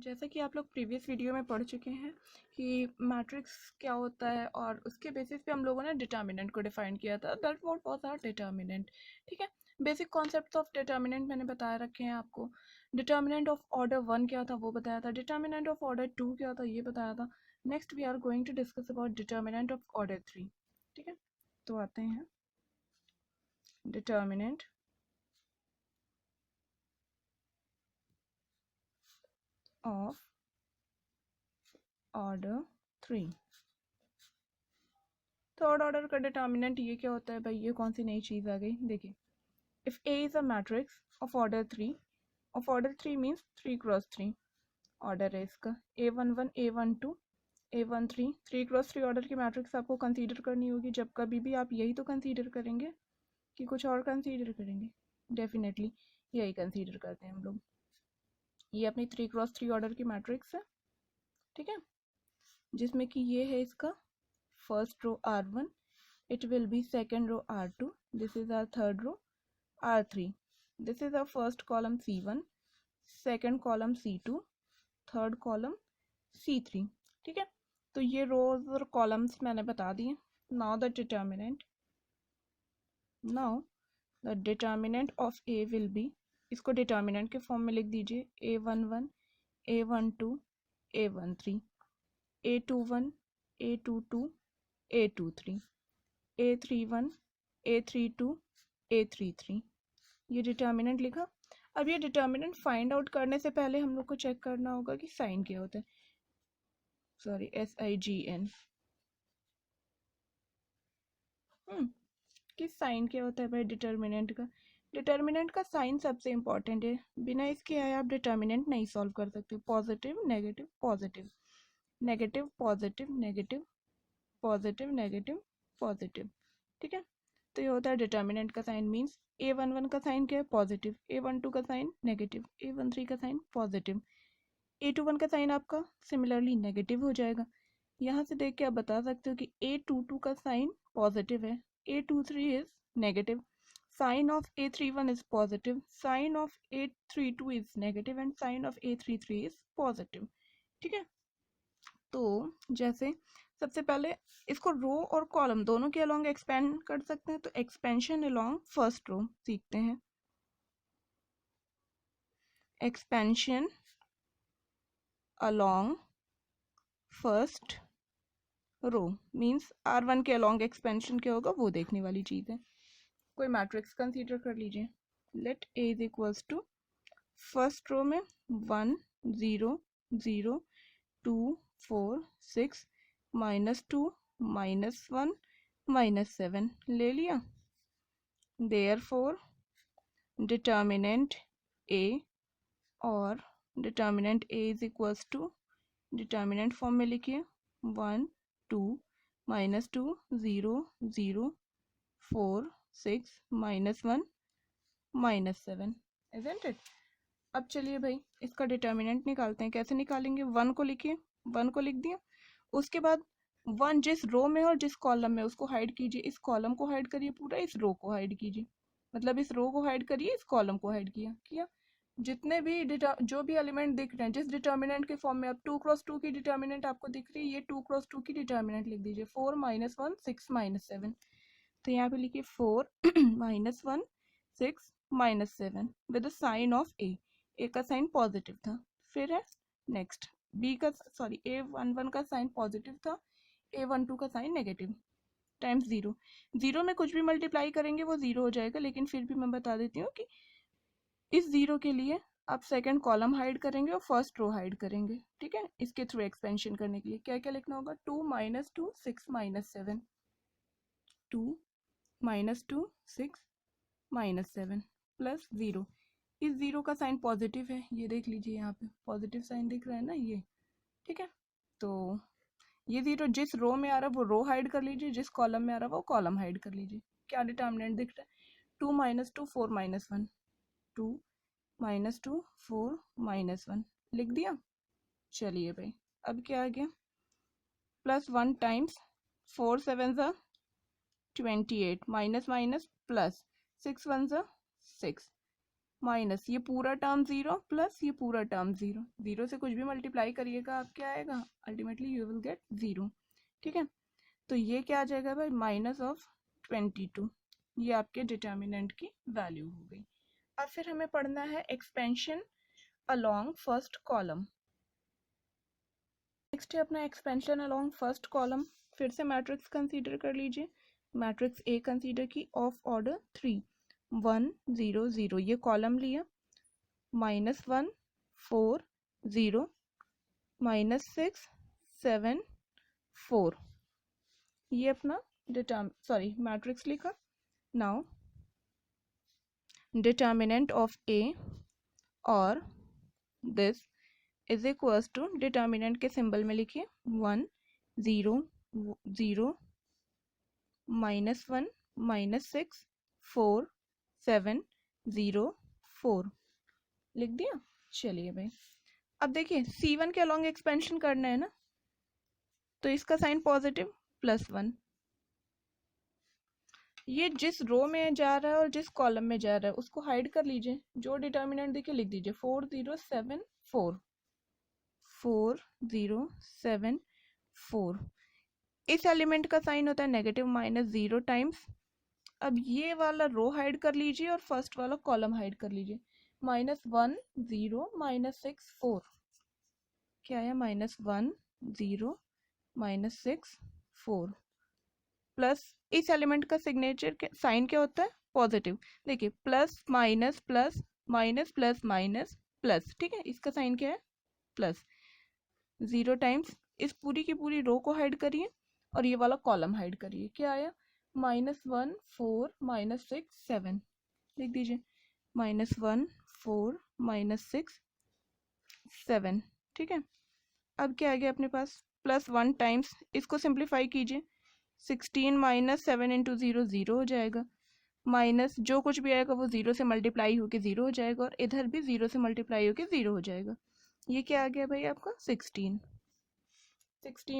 जैसा कि आप लोग प्रीवियस वीडियो में पढ़ चुके हैं कि मैट्रिक्स क्या होता है और उसके बेसिस पे हम लोगों ने डिटर्मिनेंट को डिफाइन किया था। That what was our determinant. ठीक है, बेसिक कॉन्सेप्ट्स ऑफ डिटर्मिनेंट मैंने बताया रखे हैं आपको। डिटर्मिनेंट ऑफ ऑर्डर 1 क्या था वो बताया था, डिटर्मिनेंट ऑफ ऑर्डर 2 क्या था ये बताया था। Next we are going to discuss about determinant of order 3। ठीक है, तो आते हैं determinant of order 3। Third order का डिटर्मिनेंट ये क्या होता है भाई, ये कौन सी नई चीज़ आ गई। देखिए, if A is a matrix of order 3 means 3 cross 3 order है इसका। A11 A12 A13 3 cross 3 order की मैट्रिक्स आपको कंसीडर करनी होगी। जब कभी भी आप यही तो कंसीडर करेंगे कि कुछ और कंसीडर करेंगे, डेफिनेटली यही कंसीडर करते हैं हम लोग। ये अपनी 3 क्रॉस 3 ऑर्डर की मैट्रिक्स है, ठीक है, जिसमें कि ये है इसका first row R1, it will be second row R2, this is our third row R3, this is our first column C1, second column C2, third column C3। ठीक है, तो ये रोज और कॉलम्स मैंने बता दिए। Now the determinant of A will B, इसको determinant के फॉर्म में लिख दीजिए। A11 A12 A13 A21 A22 A23 A31 A32 A33, ये डिटर्मिनेंट लिखा। अब ये डिटर्मिनेंट फाइंड आउट करने से पहले हम लोग को चेक करना होगा कि साइन क्या होता है। सॉरी, SIGN, कि साइन क्या होता है भाई डिटर्मिनेंट का साइन सबसे इंपॉर्टेंट है। बिना इसके आए आप डिटर्मिनेंट नहीं सॉल्व कर सकते। Positive negative positive, negative positive negative, positive negative positive. ठीक है, तो ये होता है डिटर्मिनेंट का साइन। मीन्स A11 का साइन क्या है, पॉजिटिव। A12 का साइन नेगेटिव। A13 का साइन पॉजिटिव। A21 का साइन आपका सिमिलरली नेगेटिव हो जाएगा। यहाँ से देख के आप बता सकते हो कि A22 का साइन पॉजिटिव है, A23 is negative. Sign of A31 is positive, sign of A32 is negative and sign of A33 is positive. ठीक है, तो जैसे सबसे पहले इसको रो और कॉलम दोनों के अलोंग एक्सपेंड कर सकते हैं, तो एक्सपेंशन अलोंग फर्स्ट रो सीखते हैं। Expansion along first row means R1 के अलोंग एक्सपेंशन क्या होगा वो देखने वाली चीज़ है। कोई मैट्रिक्स कंसीडर कर लीजिए। Let A is equals to, first row में 1 0 0 2 4 6 -2 -1 -7 ले लिया। देयरफॉर डिटर्मिनेंट A और determinant A is equals to, determinant form में लिखिए 1 2 -2 0 0 4 6 -1 -7, इजंट इट। अब चलिए भाई इसका डिटर्मिनेंट निकालते हैं। कैसे निकालेंगे, 1 को लिखिए, 1 को लिख दिया। उसके बाद 1 जिस रो में और जिस कॉलम में उसको हाइड कीजिए। इस कॉलम को हाइड करिए पूरा, इस रो को हाइड कीजिए। मतलब इस रो को हाइड करिए, इस कॉलम को हाइड किया। जितने भी जो भी एलिमेंट दिख रहे हैं जिस डिटर्मिनेंट के फॉर्म में, अब 2 क्रॉस 2 की डिटर्मिनेंट आपको दिख रही है, ये 2 क्रॉस 2 की डिटर्मिनेंट लिख दीजिए। 4 -1 6 -7, तो यहाँ पे लिखिए 4 -1 6 -7 विद साइन ऑफ ए का साइन पॉजिटिव था। फिर है नेक्स्ट बी का, सॉरी A11 का साइन पॉजिटिव था, A12 का साइन नेगेटिव, टाइम्स 0। 0 में कुछ भी मल्टीप्लाई करेंगे वो 0 हो जाएगा, लेकिन फिर भी मैं बता देती हूँ कि इस 0 के लिए आप सेकंड कॉलम हाइड करेंगे और फर्स्ट रो हाइड करेंगे। ठीक है, इसके थ्रू एक्सपेंशन करने के लिए क्या क्या लिखना होगा, 2 -2 6 -7, 2 -2 6 -7 प्लस 0। इस 0 का साइन पॉजिटिव है, ये देख लीजिए यहाँ पे पॉजिटिव साइन दिख रहा है ना ये। ठीक है, तो ये 0 जिस रो में आ रहा है वो रो हाइड कर लीजिए, जिस कॉलम में आ रहा है वो कॉलम हाइड कर लीजिए। क्या डिटर्मिनेंट दिख रहा है, 2 -2 4 -1, 2 -2 4 -1 लिख दिया। चलिए भाई अब क्या आ गया, +1 times 4 7 28 minus minus plus 6 1 6 minus ये पूरा टर्म 0 प्लस ये पूरा टर्म 0, 0 से कुछ भी मल्टीप्लाई करिएगा आप क्या आएगा, अल्टीमेटली यू विल गेट 0। ठीक है, तो ये क्या आ जाएगा भाई, माइनस ऑफ 22, ये आपके डिटर्मिनेंट की वैल्यू हो गई। अब फिर हमें पढ़ना है expansion along first column. Next है अपना एक्सपेंशन अलोंग फर्स्ट कॉलम। फिर से मैट्रिक्स कंसीडर कर लीजिए, मैट्रिक्स ए कंसीडर की ऑफ ऑर्डर 3 1 0 0, ये कॉलम लिया, -1 4 0 -6 7 4, ये अपना मैट्रिक्स लिखा। नाउ डिटर्मिनेंट ऑफ ए और this is equals to, determinant के सिंबल में लिखिए 1 0 0 -1 -6 4 7 0 4, लिख दिया। चलिए भाई अब देखिए C1 के अलॉन्ग एक्सपेंशन करना है ना, तो इसका साइन पॉजिटिव +1, ये जिस रो में जा रहा है और जिस कॉलम में जा रहा है उसको हाइड कर लीजिए, जो डिटर्मिनेंट देखिए लिख दीजिए 4 0 7 4 4 0 7 4। इस एलिमेंट का साइन होता है नेगेटिव -0 टाइम्स। अब ये वाला रो हाइड कर लीजिए और फर्स्ट वाला कॉलम हाइड कर लीजिए, -1 0 -6 4, क्या आया, -1 0 -6 4, प्लस इस एलिमेंट का सिग्नेचर साइन क्या होता है, पॉजिटिव। देखिए plus minus plus minus plus minus plus, ठीक है, इसका साइन क्या है, प्लस। 0 टाइम्स इस पूरी की पूरी रो को हाइड करिए और ये वाला कॉलम हाइड करिए, क्या आया, -1 4 -6 7, लिख दीजिए -1 4 -6 7। ठीक है, अब क्या आ गया अपने पास, +1 टाइम्स, इसको सिंप्लीफाई कीजिए, 16 -7 इंटू 0 0 हो जाएगा, माइनस जो कुछ भी आएगा वो 0 से मल्टीप्लाई होके 0 हो जाएगा और इधर भी 0 से मल्टीप्लाई होके 0 हो जाएगा। ये क्या आ गया भाई आपका 16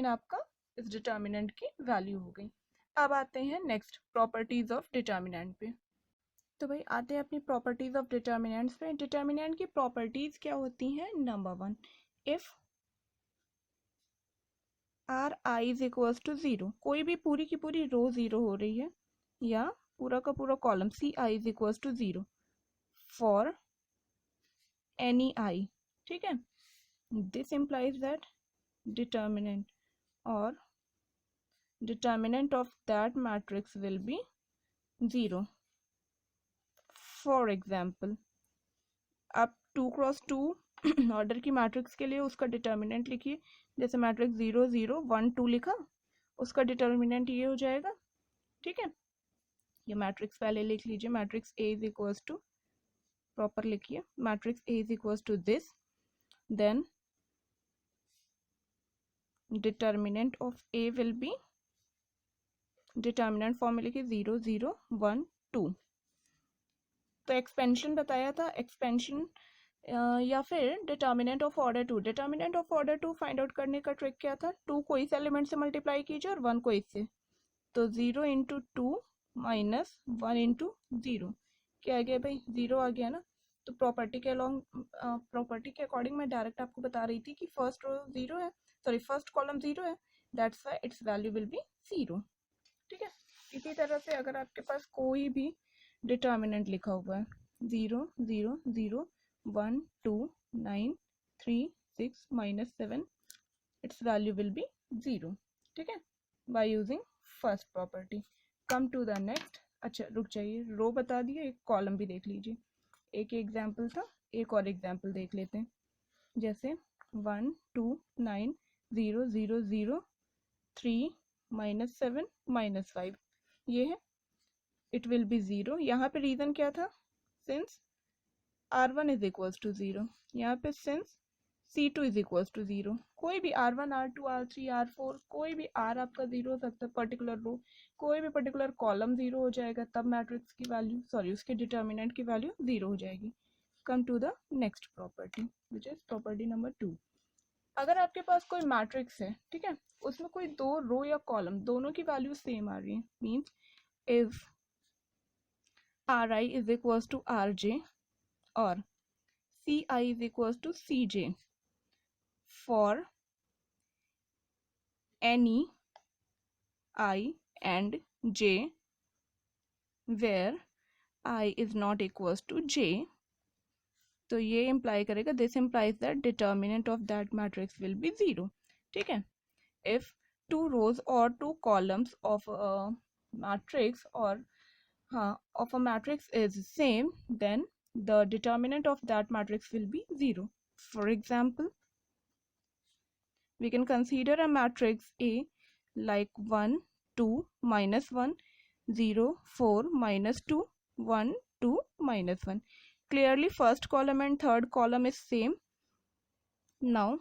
आपका इस डिटर्मिनेंट की वैल्यू हो गई। अब आते हैं नेक्स्ट प्रॉपर्टीज ऑफ डिटर्मिनेंट पे। तो भाई आते हैं अपनी प्रॉपर्टीज ऑफ डिटर्मिनेंट्स पे। डिटर्मिनेंट की प्रॉपर्टीज क्या होती हैं, number 1, if R I is equals to 0, कोई भी पूरी की पूरी रो 0 हो रही है या पूरा का पूरा column C I is equals to 0 for any I, ठीक है, this implies that determinant or determinant of that matrix will be 0। For example आप 2x2 ऑर्डर की मैट्रिक्स के लिए उसका डिटर्मिनेंट लिखिए, जैसे मैट्रिक्स 0 0 1 2 लिखा, उसका डिटर्मिनेंट ये हो जाएगा। ठीक है, ये मैट्रिक्स पहले लिख लीजिए, matrix A is equals to, proper लिखिए, matrix A is equals to this, then determinant of A will be, determinant form में लिखिए 0 0 1 2। तो एक्सपेंशन बताया था, एक्सपेंशन या फिर determinant of order 2, determinant of order 2 find out करने का ट्रिक क्या था, 2 को इस एलिमेंट से मल्टीप्लाई कीजिए और 1 को इससे, तो 0 इंटू 2 माइनस 1 इंटू 0, क्या आ गया भाई, 0 आ गया ना। तो प्रॉपर्टी के अकॉर्डिंग मैं डायरेक्ट आपको बता रही थी कि फर्स्ट रो 0 है, सॉरी फर्स्ट कॉलम 0 है, that's why it's value will be 0। ठीक है, इसी तरह से अगर आपके पास कोई भी डिटर्मिनेंट लिखा हुआ है 0 0 0 1 2 9 3 6 -7, इट्स वैल्यू विल बी 0। ठीक है, by using first property. Come to the next, अच्छा रुक जाइए, रो बता दिए, एक कॉलम भी देख लीजिए, एक एग्जाम्पल था, एक और एग्जाम्पल देख लेते हैं, जैसे 1 2 9 0 0 0 3 -7 -5, ये है, इट विल बी 0। यहाँ पे रीजन क्या था, since r1 is equals to 0, यहाँ पे since c2 is equals to 0, कोई भी r1 r2 r3 r4 कोई भी r आपका 0 हो सकता है, पर्टिकुलर रो, कोई भी पर्टिकुलर कॉलम 0 हो जाएगा, तब मैट्रिक्स की वैल्यू, सॉरी उसके डिटर्मिनेंट की वैल्यू 0 हो जाएगी। Come to the next property which is property number 2। अगर आपके पास कोई मैट्रिक्स है, ठीक है, उसमें कोई दो रो या कॉलम दोनों की वैल्यू सेम आ रही है, means if ri is equals to rj और Ci is equals to Cj for any I and j where I is not equals to j, तो ये इम्प्लाई करेगा this implies that determinant of that matrix will be 0. ठीक है. If two rows or two columns of a matrix or of a matrix is same, then the determinant of that matrix will be 0. For example, we can consider a matrix A like 1 2 minus 1 0 4 minus 2 1 2 minus 1. Clearly first column and third column is same. Now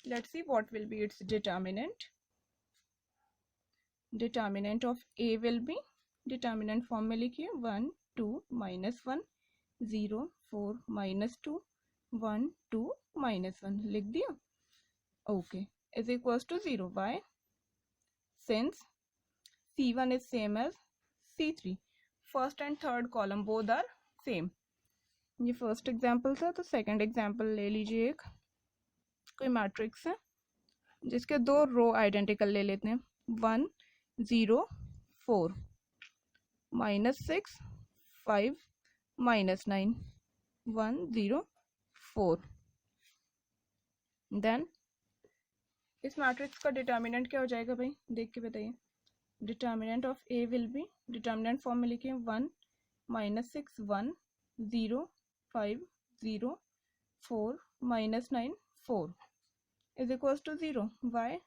let's see what will be its determinant. Determinant of A will be, determinant form में लिखिए 1 2 minus 1 0 4 minus 2 1 2 minus 1 लिख दिया. Okay, is equals to 0. Why? Since C1 is same as C3. First and third column both are same. ये first example था, तो second example ले लीजिए. एक कोई मैट्रिक्स है जिसके दो रो आइडेंटिकल ले लेते हैं. 1 0 4 minus 6 5 minus 9 1 0 4. देन इस मैट्रिक्स का डिटर्मिनेंट क्या हो जाएगा भाई, देख के बताइए. Determinant of A will be, determinant form में लिखिए 1 minus 6 1 0 5 0 4 minus 9 4 is equals to 0. Why?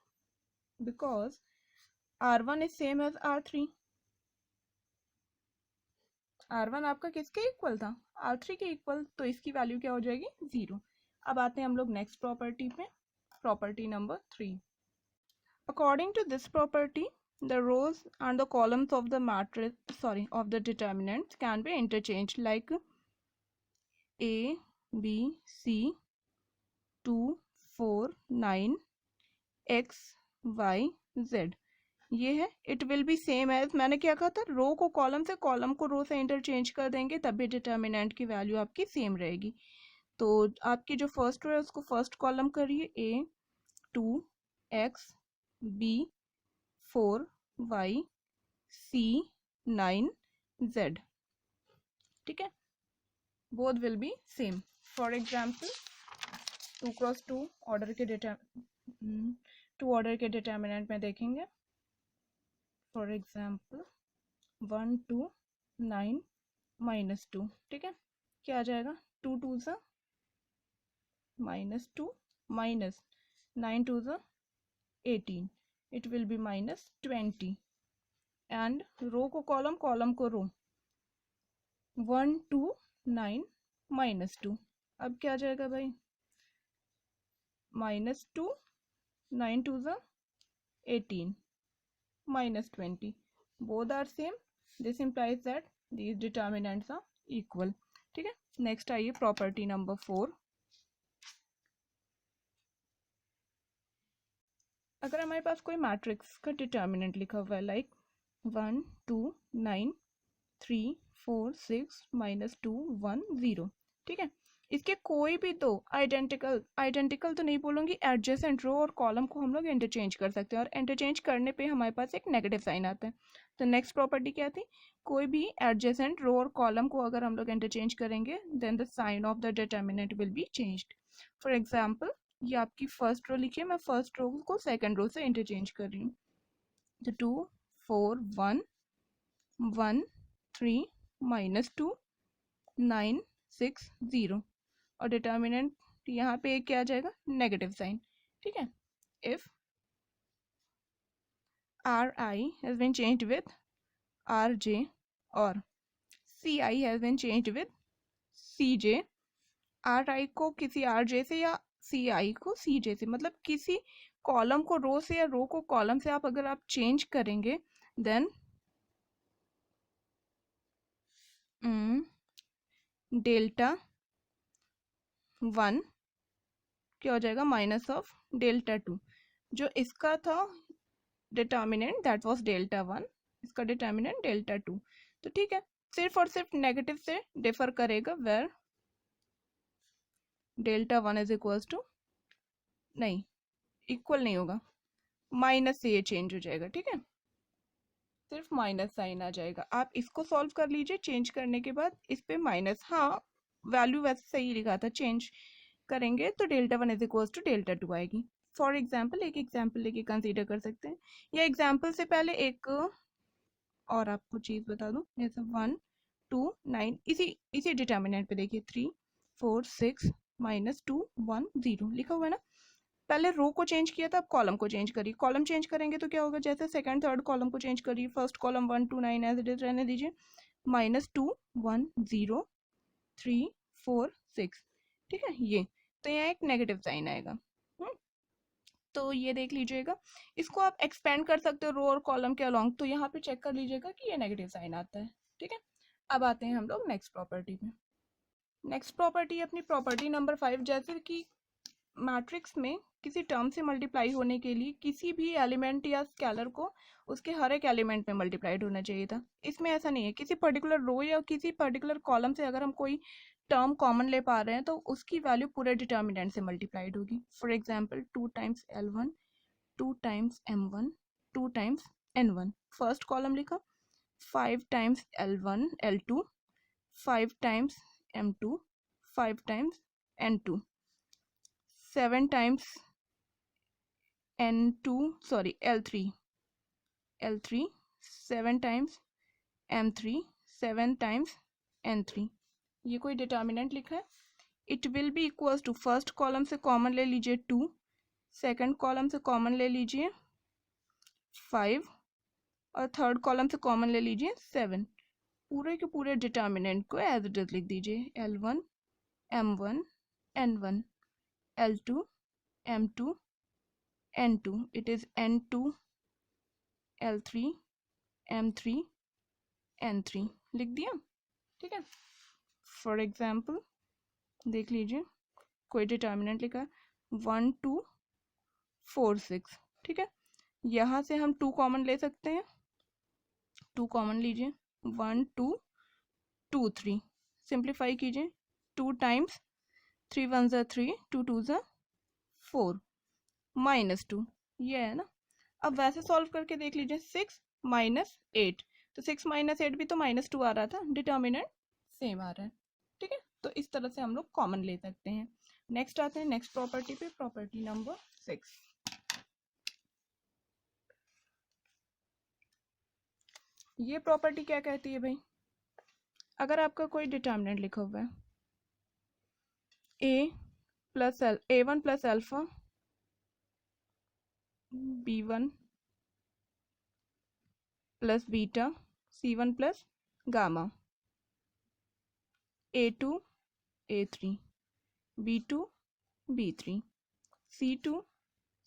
Because R1 is same as R3. R1 आपका किसके इक्वल था, R3 के इक्वल, तो इसकी वैल्यू क्या हो जाएगी 0. अब आते हैं हम लोग नेक्स्ट प्रॉपर्टी पे, property number 3. According to this property, the rows and the columns of the matrix of the determinants can be interchanged like A B C 2 4 9 X Y Z. ये है. It will be same as, मैंने क्या कहा था, रो को column से, column को रो से इंटरचेंज कर देंगे तभी डिटर्मिनेंट की वैल्यू आपकी सेम रहेगी. तो आपकी जो फर्स्ट रो है उसको फर्स्ट कॉलम करिए, A 2 X B 4 Y C 9 Z. ठीक है, both will be same. For example 2 cross 2 order के डिटर्मिनेंट में देखेंगे. For example 1 2 9 minus 2. ठीक है, क्या आ जाएगा, 2 2 सा minus 2 minus 9 2 सा 18. It will be minus 20. And रो को कॉलम, कॉलम को रो, 1 2 9 minus 2. अब क्या आ जाएगा भाई, minus 2 9 2 सा 18 minus 20. Both are same. This implies that these determinants are equal. ठीक है. नेक्स्ट आइए प्रॉपर्टी नंबर 4. अगर हमारे पास कोई मैट्रिक्स का डिटर्मिनेंट लिखा हुआ है लाइक 1 2 9 3 4 6 minus 2 1 0. ठीक है, इसके कोई भी दो आइडेंटिकल तो नहीं बोलूँगी, एडजेसेंट रो और कॉलम को हम लोग इंटरचेंज कर सकते हैं, और इंटरचेंज करने पे हमारे पास एक नेगेटिव साइन आता है. तो नेक्स्ट प्रॉपर्टी क्या थी, कोई भी एडजेसेंट रो और कॉलम को अगर हम लोग इंटरचेंज करेंगे then the sign of the determinant will be changed. For example ये आपकी फर्स्ट रो लिखिए, मैं फर्स्ट रो को सेकेंड रो से इंटरचेंज कर रही हूँ. तो 2 4 1 1 3 minus 2 9 6 0. और डिटर्मिनेंट यहाँ पे क्या आ जाएगा, नेगेटिव साइन. ठीक है, if R I has been changed with R J और C I has been changed with C J, R I को किसी आर जे से या सी आई को सी जे से, मतलब किसी कॉलम को रो से या रो को कॉलम से आप अगर आप चेंज करेंगे देन डेल्टा 1 क्या हो जाएगा, माइनस ऑफ डेल्टा 2. जो इसका था डिटर्मिनेंट दैट वाज डेल्टा 1, इसका डिटर्मिनेंट डेल्टा 2. तो ठीक है, सिर्फ और सिर्फ नेगेटिव से डिफर करेगा, where delta one is equals to, नहीं इक्वल नहीं होगा, माइनस से ये चेंज हो जाएगा, ठीक है, सिर्फ माइनस साइन आ जाएगा। आप इसको सॉल्व कर लीजिए, चेंज करने के बाद इस पे माइनस, हाँ वैल्यू वैसे सही लिखा था, चेंज करेंगे तो delta one is equals to delta two आएगी। फॉर एग्जाम्पल एक एग्जाम्पल लेके कंसीडर कर सकते हैं, या एग्जाम्पल से पहले एक और आपको चीज़ बता दूं, जैसे 1 2 9, इसी डिटर्मिनेंट पे देखिए 3 4 6 -2 1 0 लिखा हुआ है ना। पहले रो को चेंज किया था, अब कॉलम को चेंज करिए, कॉलम चेंज करेंगे तो क्या होगा, जैसे सेकंड थर्ड कॉलम को चेंज करिए, first column 1 2 9 as it is रहने दीजिए, -2 1 0 3 4 6, ठीक है, ये तो यहाँ एक नेगेटिव साइन आएगा। तो ये देख लीजिएगा, इसको आप एक्सपेंड कर सकते हो रो और कॉलम के अलोंग, तो यहाँ पे चेक कर लीजिएगा कि ये नेगेटिव साइन आता है, ठीक है। अब आते हैं हम लोग नेक्स्ट प्रॉपर्टी पे। नेक्स्ट प्रॉपर्टी अपनी प्रॉपर्टी नंबर 5, जैसे कि मैट्रिक्स में किसी टर्म से मल्टीप्लाई होने के लिए किसी भी एलिमेंट या स्केलर को उसके हर एक एलिमेंट में मल्टीप्लाइड होना चाहिए था। इसमें ऐसा नहीं है, किसी पर्टिकुलर रो या किसी पर्टिकुलर कॉलम से अगर हम कोई टर्म कॉमन ले पा रहे हैं तो उसकी वैल्यू पूरे डिटर्मिनेंट से मल्टीप्लाइड होगी। For example 2 times L1, 2 times M1, 2 times N1, first column लिखा, 5 times L1 L2, 5 times M2, 5 times N2, 7 times N2, sorry L3, 7 times M3, 7 times N3, ये कोई डिटर्मिनेंट लिखा है। It will be equals to, first column से common ले लीजिए 2, second column से common ले लीजिए 5 और थर्ड कॉलम से कॉमन ले लीजिए 7, पूरे के पूरे डिटर्मिनेंट को एज इट इज लिख दीजिए, L1 M1 N1, L2 M2 N2, it is N2 L3 M3 N3 लिख दिया, ठीक है। फॉर एग्जाम्पल देख लीजिए, कोई डिटर्मिनेंट लिखा है 1 2 4 6, ठीक है, यहाँ से हम 2 कॉमन ले सकते हैं, 2 कॉमन लीजिए, 1 2 2 3, सिंप्लीफाई कीजिए, 2 टाइम्स 3 1 ज़ा 3, 2 2 ज़ा 4, -2, ये है ना। अब वैसे सॉल्व करके देख लीजिए, 6 -8, तो 6 -8 भी तो -2 आ रहा था, डिटर्मिनेंट सेम आ रहा है, ठीक है। तो इस तरह से हम लोग कॉमन ले सकते हैं। नेक्स्ट आते हैं नेक्स्ट प्रॉपर्टी पे, प्रॉपर्टी नंबर 6। ये प्रॉपर्टी क्या कहती है भाई, अगर आपका कोई डिटर्मिनेंट लिखा हुआ है A1 plus alpha B1 plus beta C1 plus gamma, A2 A3 B2 B3 C2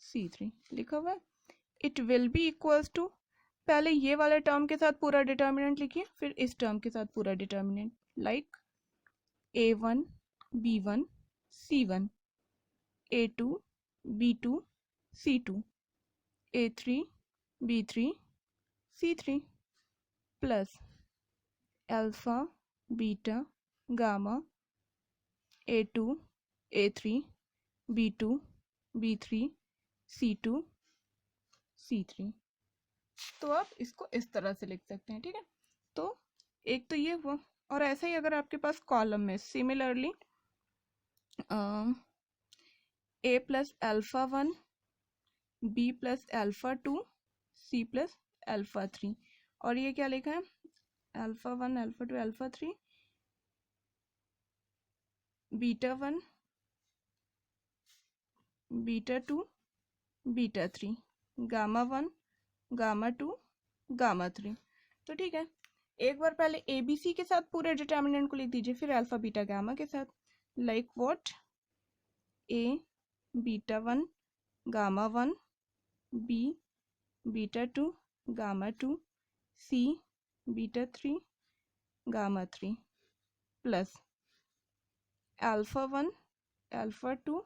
C3 लिखा हुआ है। It will be equals to, पहले ये वाले टर्म के साथ पूरा डिटर्मिनेंट लिखिए, फिर इस टर्म के साथ पूरा determinant, like A1 B1 C1, A2 B2 C2, A3 B3 C3 plus alpha beta gamma A2 A3 B2 B3 C2 C3। तो आप इसको इस तरह से लिख सकते हैं, ठीक है। तो एक तो ये हुआ, और ऐसा ही अगर आपके पास कॉलम में similarly A plus alpha 1 B plus alpha 2 C plus alpha 3, और ये क्या लिखा है, alpha 1 alpha 2 alpha 3 beta 1 beta 2 beta 3 gamma 1 gamma 2 gamma 3। तो ठीक है, एक बार पहले ए बी सी के साथ पूरे डिटर्मिनेंट को लिख दीजिए, फिर अल्फा बीटा गामा के साथ, like what, A beta 1 gamma 1 B beta 2 gamma 2 C beta 3 gamma 3 plus alpha 1 alpha 2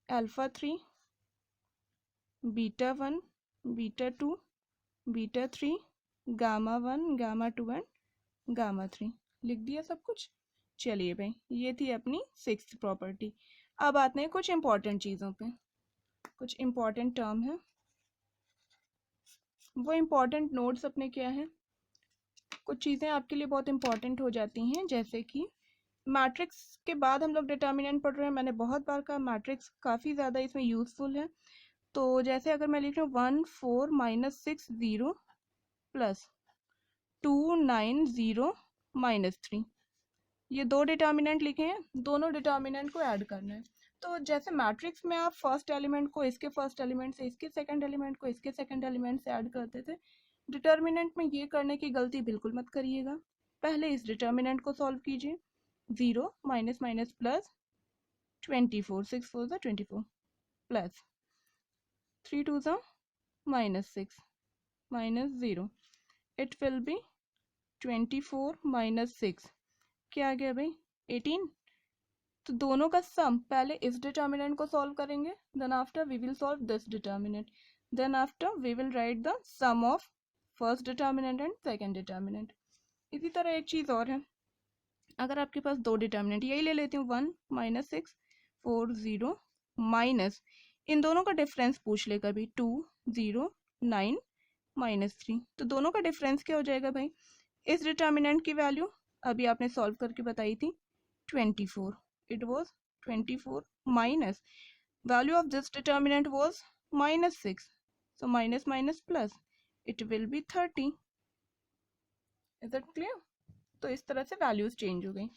alpha 3 beta 1 beta 2 beta 3 gamma 1, gamma 2 एंड गामा 3। लिख दिया सब कुछ। चलिए भाई, ये थी अपनी 6th प्रॉपर्टी। अब आते हैं कुछ इंपॉर्टेंट चीज़ों पे। कुछ इंपॉर्टेंट टर्म है, वो इंपॉर्टेंट नोट्स अपने क्या है, कुछ चीज़ें आपके लिए बहुत इंपॉर्टेंट हो जाती हैं, जैसे कि मैट्रिक्स के बाद हम लोग डिटर्मिनेंट पढ़ रहे हैं। मैंने बहुत बार कहा मैट्रिक्स काफ़ी ज़्यादा इसमें यूज़फुल है। तो जैसे अगर मैं लिख रही हूँ 1 4 -6 0 प्लस 2 9 0 -3, ये दो डिटर्मिनेंट लिखे हैं, दोनों डिटर्मिनेंट को ऐड करना है। तो जैसे मैट्रिक्स में आप फर्स्ट एलिमेंट को इसके फर्स्ट एलिमेंट से, इसके सेकंड एलिमेंट को इसके सेकंड एलिमेंट से ऐड करते थे, डिटर्मिनेंट में ये करने की गलती बिल्कुल मत करिएगा। पहले इस डिटर्मिनेंट को सॉल्व कीजिए। 0 माइनस माइनस प्लस 24, 6 4 ज़ा 24 प्लस 3 2 ज़ा -6 माइनस 0, इट विल बी 24 -6, क्या आ गया भाई 18। तो दोनों का सम, पहले इस डिटर्मिनेंट को सॉल्व करेंगे, then after we will solve this determinant, then after we will write the sum of first determinant and second determinant. इसी तरह एक चीज़ और है, अगर आपके पास दो डिटर्मिनेंट, यही ले लेती हूँ 1 -6 4 0 माइनस, इन दोनों का डिफरेंस पूछ ले कभी 2 0 9 -3, तो दोनों का डिफरेंस क्या हो जाएगा भाई। इस डिटर्मिनेंट की वैल्यू अभी आपने सॉल्व करके बताई थी 24, it was 24 minus value of this determinant was -6, so minus minus plus it will be 30। is that clear? तो इस तरह से वैल्यूज चेंज हो गई।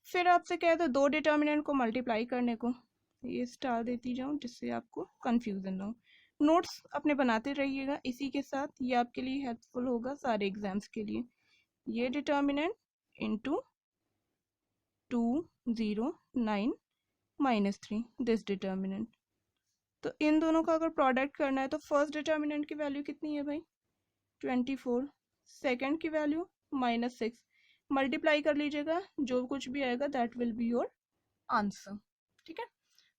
फिर आपसे कहा था दो डिटर्मिनेंट को मल्टीप्लाई करने को, ये स्टार देती जाऊँ जिससे आपको कंफ्यूजन ना हो। नोट्स अपने बनाते रहिएगा इसी के साथ, ये आपके लिए हेल्पफुल होगा सारे एग्जाम्स के लिए। ये डिटर्मिनेंट इंटू 2 0 9 -3 दिस डिटर्मिनेंट। तो इन दोनों का अगर प्रोडक्ट करना है तो फर्स्ट डिटर्मिनेंट की वैल्यू कितनी है भाई 24, सेकंड की वैल्यू -6, मल्टीप्लाई कर लीजिएगा, जो कुछ भी आएगा that will be your answer. ठीक है,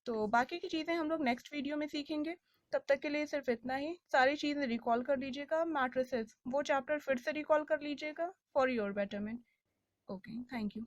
तो बाकी की चीज़ें हम लोग नेक्स्ट वीडियो में सीखेंगे। तब तक के लिए सिर्फ इतना ही, सारी चीज़ें रिकॉल कर लीजिएगा, मैट्रिसेस वो चैप्टर फिर से रिकॉल कर लीजिएगा for your betterment. Okay, thank you.